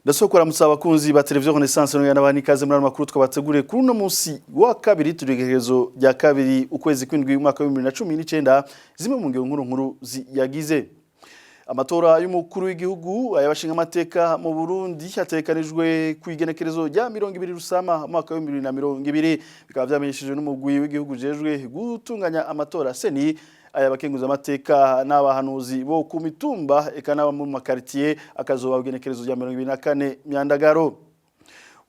Ndasokora musaba kunzi ba televiziyo Renaissance no yanabani kaze muri amakuru twabateguriye kuri no munsi wa kabiri turigerezo rya kabiri ukwezi kw'indwi umwaka wa 2019 zimwe mu ngero nkuru yagize amatora y'umukuru w'igihugu ayabashinga amateka mu Burundi hatekanijwe kwigenekerezo rya 20 rusama umwaka wa 2020 bikaba byamenyeshejwe n'umugwi w'igihugu jejwe gutunganya amatora seni ayabakenguza amateka n'abahanuzi bo ku mitumba eka n'aba mu makartier akazoba ugenekerezo rya 2024 myandagaro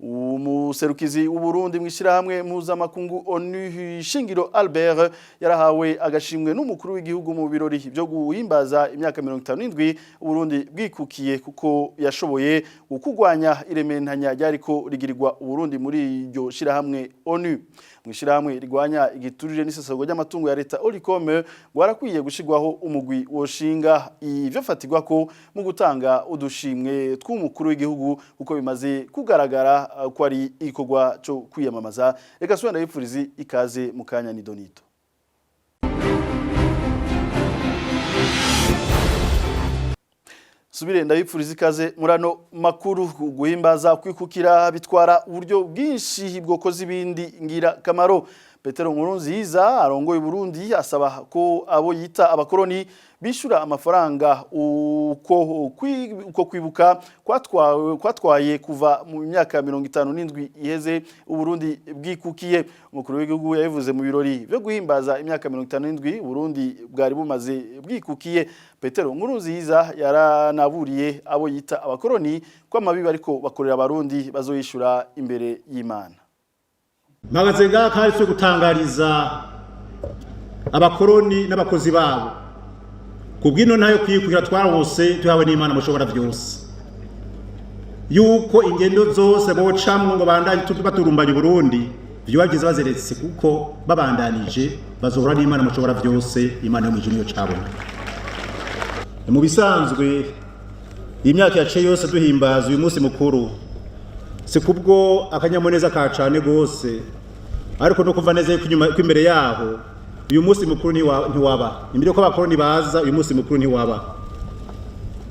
umuserukizi w'uburundi mwishirahamwe mpuzamakungu ONU Shingiro Albert yarahawe agashimwe n'umukuru w'igihugu mu birori byo guhimbaza imyaka 57 uburundi bwikukiye kuko yashoboye gukugwanya irementanya ryariko rigirirwa uburundi muri iryo shirahamwe ONU mwishirahamwe rigwanya igiturire n'isesagwa ry'amatungo ya leta Oricome gwarakwiye gushigwaho umugwi woshinga ivyo fatigwa ko mu gutanga udushimwe tw'umukuru w'igihugu kuko bimaze kugaragara ko ari ikorwa cyo kwiyamamaza reka swenda yipfurizi ikaze mu kanya ni Donito subire ndabipfuriza ikaze murano makuru guhimbaza kwikukira bitwara uburyo bwinshi bwokoze ibindi ngira kamaro Petero Nkurunziza arongoye Uburundi asaba ko abo yita abacolonije bishura amafaranga uko kwibuka kwatwaye kuva mu myaka 57 iheze Uburundi bwikukiye umukuru w'igihugu yavuze mu birori byo guhimbaza imyaka 57 Uburundi bwari bumaze bwikukiye Petero Nkurunziza yaranaburiye abo yita abacolonije ko amabibi ariko bakorera abarundi bazoyishura imbere y'Imana Magaze kandi cyo gutangariza abacolonije n'abakozi babo kubwino nayo kwikukira twarose tuhawe n'Imana mushobora byose yuko ingendo zose bocamwe ngo bandanye baturumbanye Burundi byobagize bazeretse kuko babandanije bazohora n'Imana mushobora byose Imana yo mwijuru yo cabona mu bisanzwe imyaka yace yose duhimbaza uyu munsi mukuru sikubwo akanyamuneza ka cane gose ariko no kuva neza imbere yaho uyu munsi mukuru ntiwaba imbere ko abacolonije baza uyu munsi mukuru ntiwaba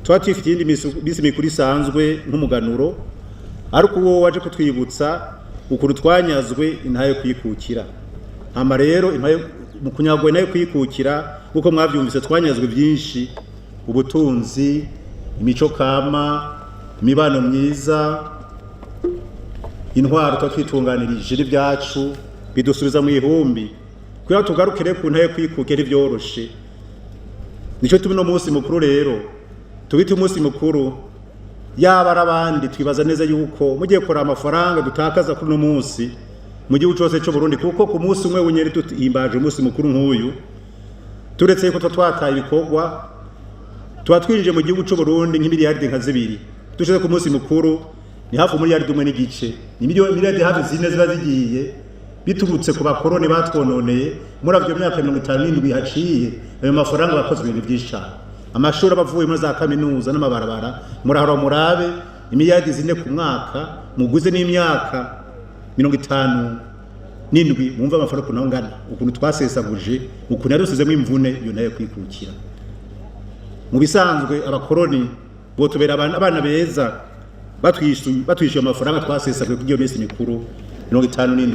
twatifite indi misi mikuru isanzwe nk'umuganuro ariko uwo waje kutwibutsa ukuntu twanyazwe intayo kwikukira ama rero mu kunyagwe nayo kwikukira uko mwavyumvise twanyazwe byinshi ubutunzi imico kama imibano myiza intwaro twakitunganirije n'ibyacu bidusubiza mu ihumbi kugira tugarukire ku ntaye kwikukira ibyoroshe nico tubino munsi mukuru rero tubite umunsi mukuru yaba arabandi twibaza neza yuko mugiye kora amafaranga dutakaza kuri no munsi mu gihugu cyose cyo Burundi kuko ku munsi umwe unyeri tuhimbaje umunsi mukuru nk'uyu turetse ko twataye ibikorwa twatwinje mu gihugu cyo Burundi nk'imiliyardi nka 2 dusheze ku munsi mukuru ni hafu miliyardi umwe n'igice ni miliyardi hafi 4 ziba zigiye biturutse ku bacolonije batwononeye muri avyo myaka 57 haciye ayo mafaranga bakozwe ibintu byinshi amashuri abavuye muri za kaminuza n'amabarabara murahora murabe imiliyardi 4 ku mwaka muguze n'imyaka 57 mumva amafaranga kunongana ukuntu twasesaguje ukuntu yarusizemo imvune yo nayo kwikukira mu bisanzwe abacolonije bo tubera abana beza batwishyuye amafaranga twasesagwe kuri iyo minsi mikuru 57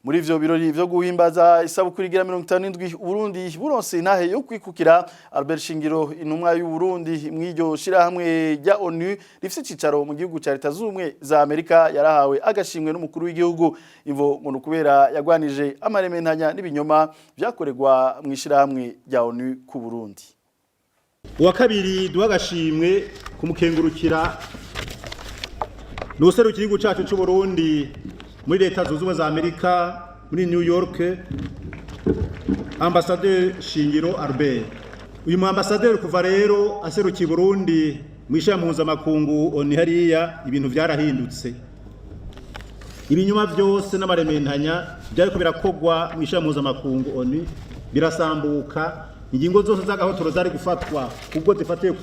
muri ivyo birori byo guhimbaza isabukuru igira 57 Uburundi buronse intahe yo kwikukira Albert Shingiro intumwa y'u Burundi mw'iryo shirahamwe rya ONU rifite cicaro mu gihugu cya Leta Zumwe za Amerika yarahawe agashimwe n'umukuru w'igihugu ivo ngo kubera yagwanije amarementanya n'ibinyoma byakorerwa mw'ishirahamwe rya ONU ku Burundi uwa kabiri duhagashimwe kumukengurukira n'userukira igihugu cyacu cy'u Burundi muri Leta Zunze Ubumwe za Amerika muri New York Ambassadeur Shingiro Albert uyu mu ambassadeur kuva rero aserukiye Burundi mwisha mpuzamakungu ONU hariya ibintu byarahindutse ibinyuma byose n'amarementanya byariko birakogwa mwisha mpuzamakungu ONU birasambuka ingingo zose z'agahotoro zari gufatwa kubwo zifatiye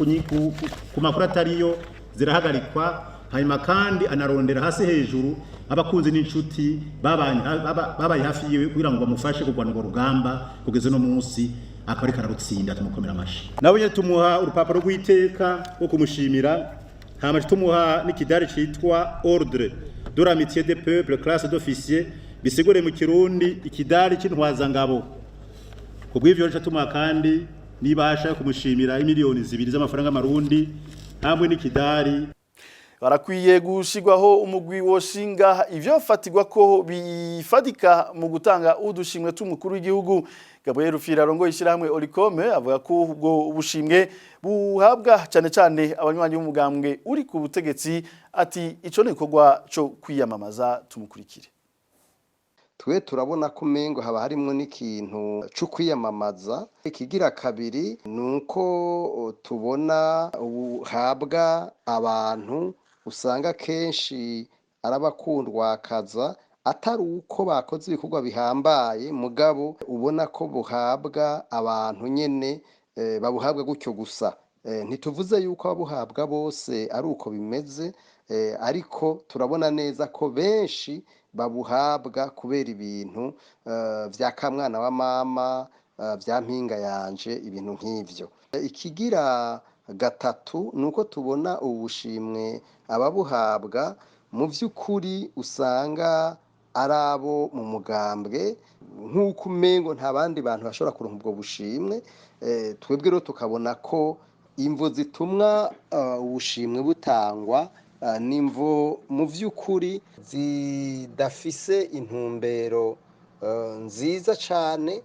ku makuru atariyo zirahagarikwa hanyuma kandi anarondera hasi hejuru abakunzi n'inshuti babaye hafi yiwe kugira ngo bamufashe kugwana ngo rugamba kugeze no munsi akari kararutsinda tumukomera amashi nabo nyine tumuha urupapuro rw'iteka wo kumushimira hama tumuha n'ikidari citwa ordre de l'amitié des peuples classe d'officier bisigure mu kirundi ikidari c'intwazangabo kubw'ivyo rero tumuha kandi nibasha kumushimira imiliyoni 2 z'amafaranga marundi hamwe n'ikidari barakwiye gushigwaho umugwi woshinga ivyo fatigwa ko bifadika mu gutanga udushimwe tw'umukuru w'igihugu. Gabriel Rufirarongo ishyirahamwe Oricome avuga ko ubwo bushimwe buhabwa cyane abanywanyi b'umugambwe uri ku butegetsi, ati ico ni ikorwa cyo kwiyamamaza. Tumukurikire. Twe turabona ko mengo haba harimo n'ikintu cyo kwiyamamaza. Ikigira kabiri nuko tubona ubuhabwa abantu usanga kenshi arabakundwa kaza atari uko bakoze ibikorwa bihambaye, mugabo ubona ko buhabwa abantu nyene babuhabwa gutyo gusa. Ntituvuze yuko ababuhabwa bose ari uko bimeze, ariko turabona neza ko benshi babuhabwa kubera ibintu vya kamwana wa mama, vya mpinga yanje, ibintu nk'ivyo. Ikigira gatatu nuko tubona ubushimwe ababuhabwa mu vy'ukuri usanga arabo mu mugambwe, nk'uko umengo nta bandi bantu bashobora kuronka ubwo bushimwe. Twebwe rero tukabona ko imvo zitumwa ubushimwe butangwa nimvo mu vy'ukuri zidafise intumbero nziza cane,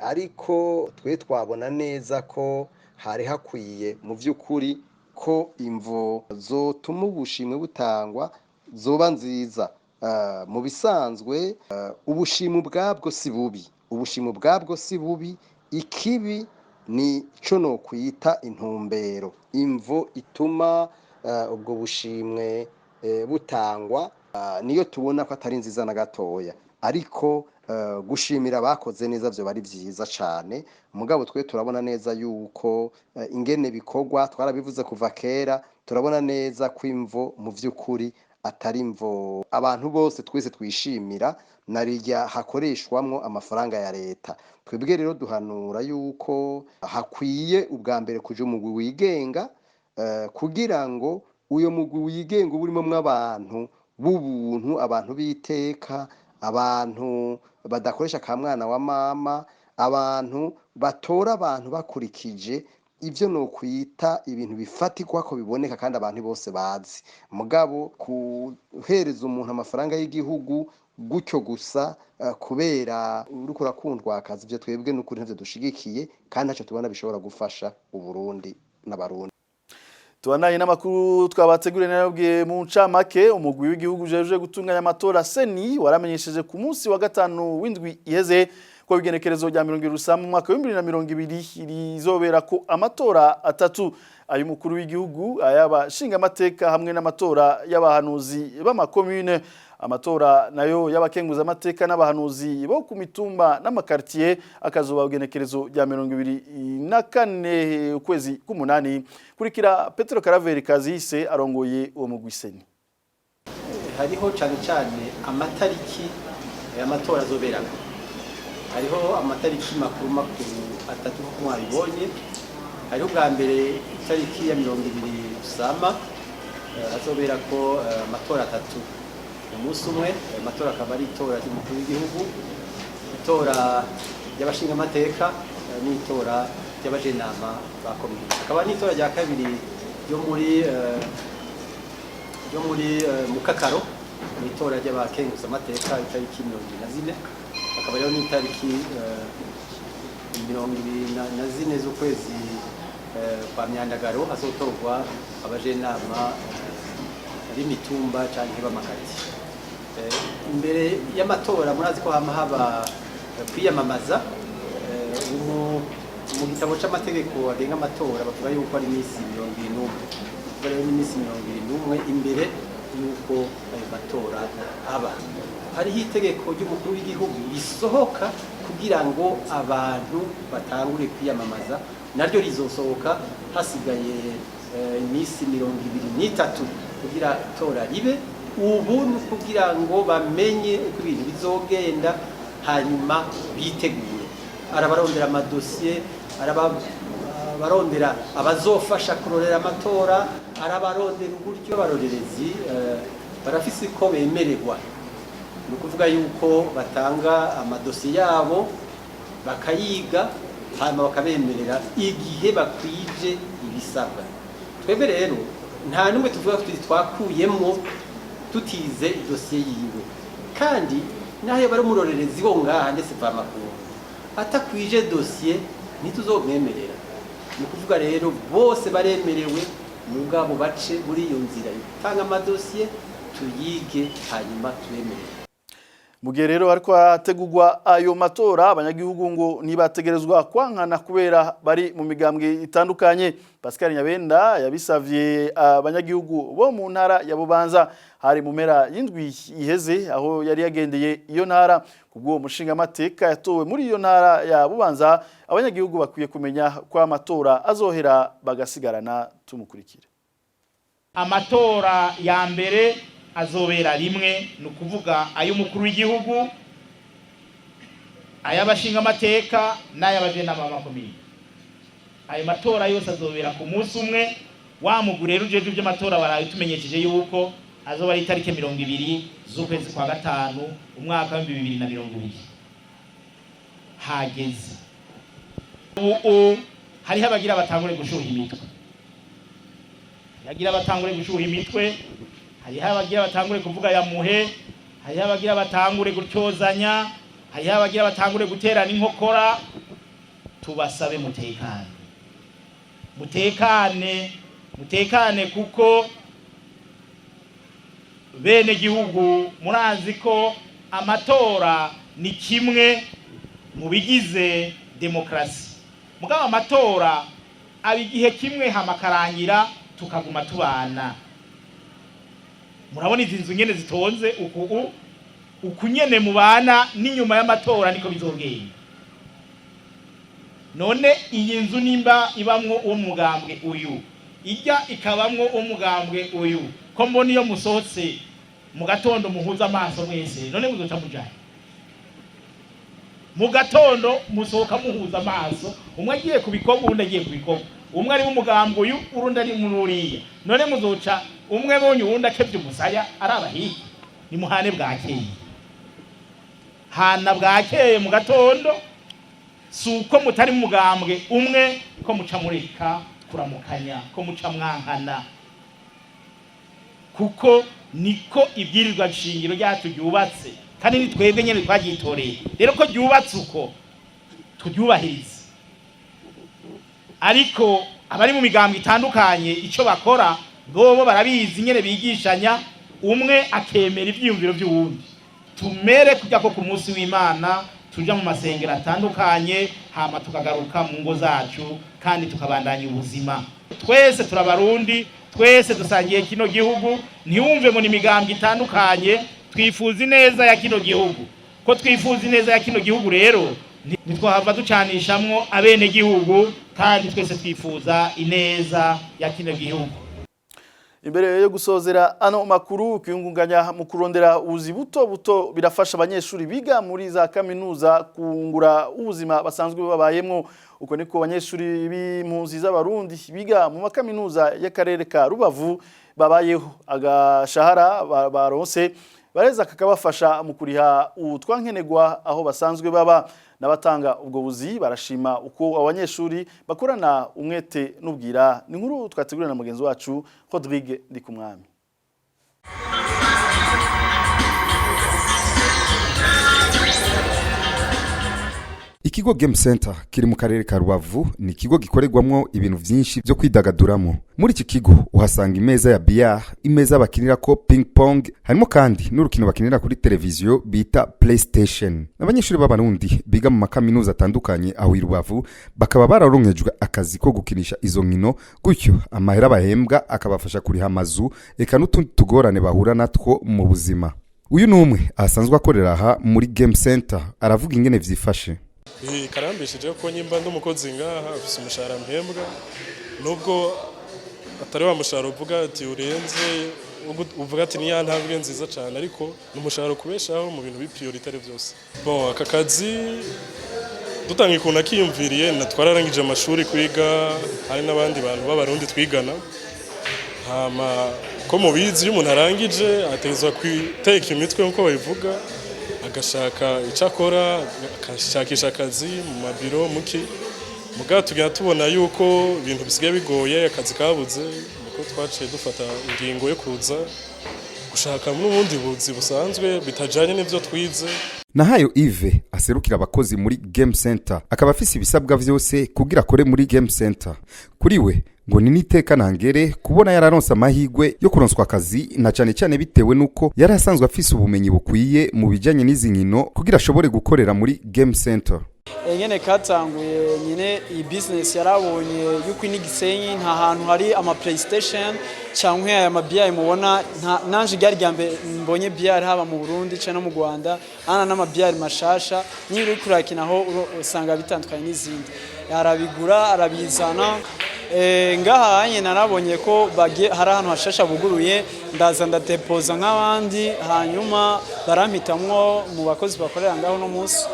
ariko twe twabona neza ko hari hakwiye mu vy'ukuri ko imvo zotuma ubushimwe butangwa zoba nziza. Mu bisanzwe ubushimwe bwabwo si bubi, ubushimwe bwabwo si bubi, ikibi ni co no kwita intumbero, imvo ituma ubwo bushimwe butangwa niyo tubona ko atari nziza na gatoya. Ariko gushimira abakoze neza byo bari byiza cyane, mugabo twe turabona neza yuko ingene bikorwa twarabivuze kuva kera, turabona neza ko imvo mu vy'ukuri atari imvo abantu bose twese twishimira, narijya hakoreshwamwo amafaranga ya leta. Twebwe rero duhanura yuko hakwiye ubwa mbere kuja umugwi wigenga, kugira ngo uyo mugwi wigenga burimo mw'abantu b'ubuntu, abantu biteka, abantu badakoresha kamwana wa mama, abantu batora abantu bakurikije ivyo no kwita ibintu bifatikwa ko biboneka kandi abantu bose bazi. Mugabo kuhereza umuntu amafaranga y'igihugu gutyo gusa kubera uriko urakundwa akazi, ivyo twebwe n'ukuri ntavyo dushigikiye kandi ntaco tubona bishobora gufasha uburundi n'abarundi. Tuanaye n'amakuru twabateguriye narabwiye mu ncamake. Umugwi w'igihugu jeje gutunganya amatora seni waramenyesheje ku munsi wa gatanu w'indwi iheze ko bigenekerezo rya 20 Rusama mu mwaka wa 2020 rizobera ko amatora atatu: ay'umukuru w'igihugu, ay'abashinga amateka hamwe n'amatora y'abahanuzi b'amakomune. Amatora nayo y'abakenguza amateka n'abahanuzi bo ku mitumba n'amakartier akazoba bigenekerezo rya 2024 ukwezi k'umunani. Kurikira Petro Karaveri Kazise arongoye uwo mugwi seni. Hariho cyane amatariki y'amatora azoberako. Hariho amatariki makuru atatu ko mwabibonye. Hariho bwa mbere itariki ya 20 Rusama azoberako amatora atatu umunsi umwe. Amatora akaba ari itora ry'umukuru w'igihugu, itora y'abashinga amateka n'itora y'abajenama ba komine. Akaba n'itora rya kabiri ryo muri Mukakaro, n'itora ry'abakenguza amateka itariki 24. Akaba rero n'itariki 24 z'ukwezi kwa Myandagaro hazotorwa abajenama b'imitumba canke b'amakarti. Imbere y'amatora murazi ko haba kwiyamamaza. Mu gitabo c'amategeko agenga amatora bavuga yuko ari imisi 21. Rero imisi 21 imbere yuko ayo matora aba. Hariho itegeko ry'umukuru w'igihugu risohoka kugira ngo abantu batangure kwiyamamaza, naryo rizosohoka hasigaye imisi 23 kugira itora ribe. Ubu kugira ngo bamenye uko ibintu bizogenda, hanyuma bitegure. Arabarondera amadosiye, abarondera abazofasha kurorera amatora arabarondera uburyo abarorerezi barafise ko bemererwa ni ukuvuga yuko batanga amadosiye yabo bakayiga hanyuma bakabemerera igihe bakwije ibisabwa. Twebwe rero nta numwe tuvuga ko twakuyemo tutize idosiye yiwe, kandi naho bari umurorerezi wo ngaha ndetse vamakuru atakwije dosiye ntituzomwemerera. Ni ukuvuga rero bose baremerewe mugabo bace muri iyo nzira gutanga amadosiye tuyige hanyuma tubemerere. Mugihe rero ariko hategurwa ayo matora abanyagihugu ngo nibategerezwa kwankana kubera bari mu migambwe itandukanye. Pascal Nyabenda yabisavye abanyagihugu bo mu ntara ya Bubanza hari mu mpera y'indwi iheze aho yari yagendeye iyo ntara. Kubwo mushinga amateka yatowe muri iyo ntara ya Bubanza, abanyagihugu bakwiye kumenya ko amatora azohera bagasigarana. Tumukurikire. Amatora ya mbere azobera rimwe, ni ukuvuga ay'umukuru w'igihugu, ay'abashinga amateka n'ay'abajenama b'amakomine. Ayo matora yose azobera ku munsi umwe. Wa mugure rero ujeje by'amatora barayitumenyesheje yuko azoba ari itariki 20 z'ukwezi kwa gatanu umwaka wa 2020 hageze. Hariho abagira batangure gushuha imitwe, yagira batangure gushuha imitwe, hariho abagira batangure kuvuga ya muhe, hariho abagira batangure gutyozanya, hariho abagira batangure guterana inkokora. Tubasabe mutekane kuko bene gihugu murazi ko amatora ni kimwe mu bigize demokrasi. Mugabo amatora abigihe kimwe hamakarangira tukaguma tubana. Murabona izi nzu nyene zitonze uku nyene mubana n'inyuma y'amatora niko bizogenda. None iyi nzu nimba ibamwo umugambwe uyu, ijya ikabamwo umugambwe uyu, ko mbona iyo musohotse mu gatondo muhuza amaso mwese, none muzoca mujanye mu gatondo musohoka muhuza amaso, umwe agiye kubikoma urundi agiye kubikoma, umwe ari mu mugambwe uyu urundi ari mu ruriya, none muzoca umwe bonye urundi akebye umusaya arabahiye. Ni muhane bwakeye, hana bwakeye mu gatondo, suko mutari mu mugambwe umwe ko muca mureka kuramukanya, ko muca mwankana, kuko niko ibwirizwa nshingiro ryacu ryubatse, kandi ni twebwe nyene twagitoreye. Rero ko ryubatse uko turyubahiriza. Ariko abari mu migambwe itandukanye ico bakora bobo barabizi nyene bigishanya, umwe akemera ivyiyumviro by'uwundi. Tumere kujya ko ku munsi w'Imana tuja mu masengero atandukanye, hama tukagaruka mu ngo zacu kandi tukabandanya ubuzima. Twese turabarundi, twese dusangiye kino gihugu. Ntiwumve mu nimigambwe itandukanye, twifuza neza ya kino gihugu. Ko twifuza neza ya kino gihugu rero nitwahava ducanishamwo abene gihugu, kandi twese twifuza ineza ya kino gihugu. Imbere yo gusozera ano makuru, kwiyungunganya mu kurondera ubuzi buto birafasha abanyeshuri biga muri za kaminuza kungura ubuzima basanzwe babayemwo. Uko niko abanyeshuri b'impunzi z'abarundi biga mu makaminuza y'akarere ka Rubavu babayeho. Agashahara baronse bareza kakabafasha mu kuriha utwankenegwa aho basanzwe baba. N'abatanga ubwo buzi barashima uko abanyeshuri bakorana umwete n'ubwira. Ni nkuru twategurana na mugenzi wacu Rodrigue Ndikumwami. Ikigo Game Center kiri mu karere ka Rubavu ni ikigo gikorerwamwo ibintu vyinshi byo kwidagaduramo. Muri iki kigo uhasanga imeza ya billard, imeza bakinira ko ping pong, harimo kandi n'urukino bakinira kuri televiziyo bita PlayStation. Abanyeshuri b'abarundi biga mu makaminuza atandukanye aho i Rubavu bakaba bararonkejwe akazi ko gukinisha izo nkino, gutyo amahera bahembwa akabafasha kuriha amazu eka n'utundi tugorane bahura natwo mu buzima. Uyu numwe asanzwe akorera aha muri Game Center aravuga ingene vyifashe. Karambishije ko nyimba ndumukozi ngaha afise umushahara mpembwa, nubwo atari wa mushahara uvuga ati urenze, uvuga ati niya ntambwe nziza cyane, ariko n'umushahara kubeshaho mu bintu biprioritaire byose. Bon, aka kazi dutanga ikuntu akiyumviriye na twararangije amashuri kwiga hari n'abandi bantu b'abarundi twigana hama ko mubizi iyo umuntu arangije atezwa kwiteka imitwe nkuko babivuga agashaka icyo akora agashakisha akazi mu mabiro muki muga tugenda tubona yuko ibintu bisigaye bigoye akazi kabuze niko twaciye dufata ingingo yo kuza gushaka n'ubundi buzi busanzwe bitajanye n'ivyo twize. Nahayo Yves aserukira abakozi muri Game Center akaba afise ibisabwa vyose kugira akore muri Game Center. Kuri we ngo ni niteka ntangere kubona yararonse amahigwe yo kuronswa akazi na cyane cyane bitewe nuko yari asanzwe afise ubumenyi bukwiye mu bijanye n'izi nkino kugira ashobore gukorera muri Game Center. Nyene katanguye nyine iyi business yarabonye yuko inigisenyi nta hantu hari ama PlayStation cyangwa aya mabiya mubona nanje ryari ryambe mbonye biya haba mu Burundi cyane no mu Rwanda ana n'amabiya mashasha nyiri kurakinaho usanga bitandukanye n'izindi arabigura arabizana ngaha hanye narabonye ko hari ahantu hashasha buguruye ndaza ndadepoza nk'abandi hanyuma barampitamwo mu bakozi bakorera ngaho no munsi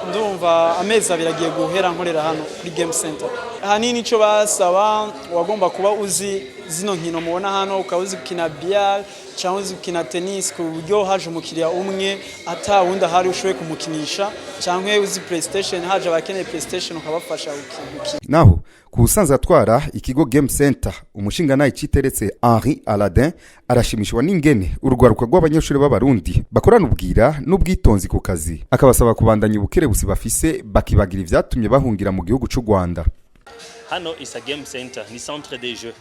ndumva amezi abiri agiye guhera nkorera hano kuri Game Center. Hanini ico basaba wagomba kuba uzi zino nkino mubona hano ukawuzi gukina biyari cyangwa uzi gukina tennis ku buryo haje umukiriya umwe ata wundi ahari ushoboye kumukinisha cyangwa uzi PlayStation haje abakeneye PlayStation ukabafasha gukina. Naho ku busanzwe atwara ikigo Game Center umushinga nayi citeretse Henri Aladin arashimishwa n'ingene urugwaruka rw'abanyeshuri b'abarundi bakorana ubwira n'ubwitonzi ku kazi akabasaba kubandanya ubukerebusi bafise bakibagira ivyatumye bahungira mu gihugu c'u Rwanda. Hano isa Game Center ni centre des jeux.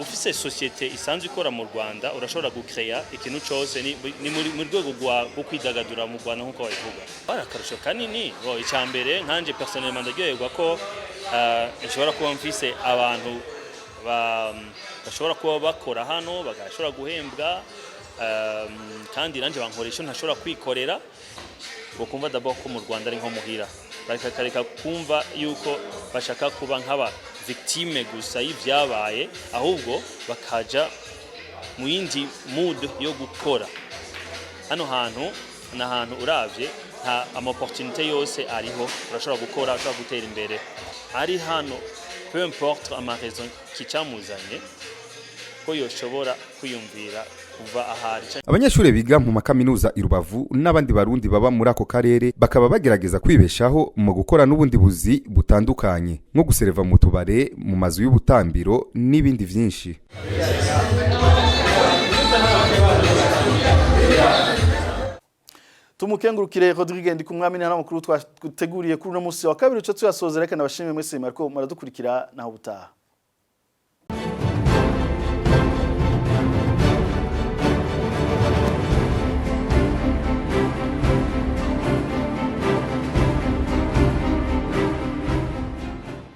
Ufise societe isanzwe ikora mu Rwanda urashobora gukrea ikintu cyose ni mu rwego rwo kwidagadura mu Rwanda nkuko babivuga. Barakarusho kanini bo icambere nkanje personnellement ndagyoyerwa ko nshobora kuba mfise abantu bashobora kuba bakora hano bagashobora guhembwa kandi nanje bankoresha ntashobora kwikorera ngo kumva d'abord ko mu Rwanda ari nko muhira bakakareka kumva yuko bashaka kuba nk'aba victime gusa y'ivyabaye ahubwo bakaja mu yindi mood yo gukora. Hano hantu na hantu uravye nta opportunité yose ariho urashobora gukora urashobora gutera imbere ari hano peu importe ama raison kicamuzanye ko yoshobora kwiyumvira kuva ahari. Abanyeshuri biga mu makaminuza i Rubavu n'abandi barundi baba muri ako karere bakaba bagerageza kwibeshaho mu gukora n'ubundi buzi butandukanye nko gusereva mu tubare mu mazu y'ubutambiro n'ibindi vyinshi. Tumukengurukire Rodrigue ndi kumwami na Amakuru twateguriye kuri no munsi wa kabiri cyo tuyasozera kana bashimye mwese mariko maradukurikira naho butaha.